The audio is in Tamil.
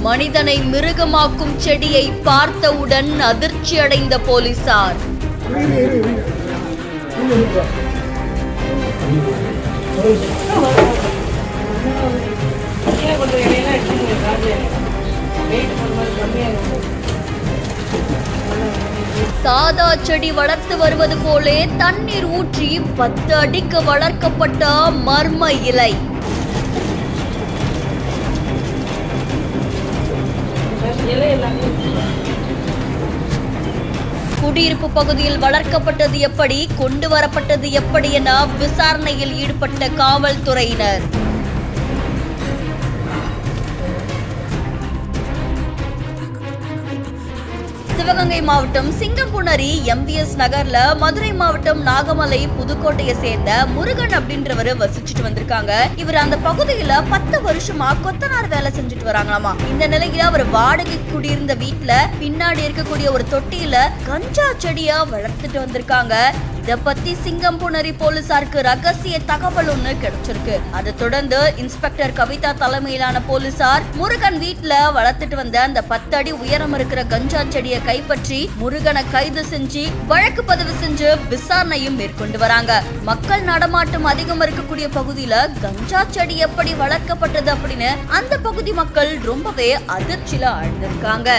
மனிதனை மிருகமாக்கும் செடியை பார்த்தவுடன் அதிர்ச்சி அடைந்த போலீசார். சாதா செடி வளர்த்து வருவது போலே தண்ணீர் ஊற்றி 10 அடிக்கு வளர்க்கப்பட்ட மர்ம இலை. குடியிருப்பு பகுதியில் வளர்க்கப்பட்டது எப்படி, கொண்டு வரப்பட்டது எப்படி என விசாரணையில் ஈடுபட்ட காவல்துறையினர். சிவகங்கை மாவட்டம் சிங்கம்புணரி MVS நகர்ல, மதுரை மாவட்டம் நாகமலை புதுக்கோட்டையை சேர்ந்த முருகன் அப்படின்றவரு வசிச்சுட்டு வந்திருக்காங்க. இவர் அந்த பகுதியில 10 வருஷமா கொத்தனார் வேலை செஞ்சுட்டு வராங்களாமா. இந்த நிலையில அவர் வாடகை குடியிருந்த வீட்டுல பின்னாடி இருக்கக்கூடிய ஒரு தொட்டியில கஞ்சா செடியா வளர்த்துட்டு வந்திருக்காங்க. இத பத்தி சிங்கம்புணரி போலீசாருக்கு ரகசிய தகவல் ஒண்ணு கிடைச்சிருக்கு. அதை தொடர்ந்து இன்ஸ்பெக்டர் கவிதா தலைமையிலான போலீசார் முருகன் வீட்டுல வளர்த்துட்டு வந்த அந்த 10 அடி உயரம் இருக்கிற கஞ்சா செடியை கைப்பற்றி முருகனை கைது செஞ்சு வழக்கு பதிவு செஞ்சு விசாரணையும் மேற்கொண்டு வராங்க. மக்கள் நடமாட்டம் அதிகம் இருக்கக்கூடிய பகுதியில கஞ்சா செடி எப்படி வளர்க்கப்பட்டது அப்படின்னு அந்த பகுதி மக்கள் ரொம்பவே அதிர்ச்சியில ஆழ்ந்திருக்காங்க.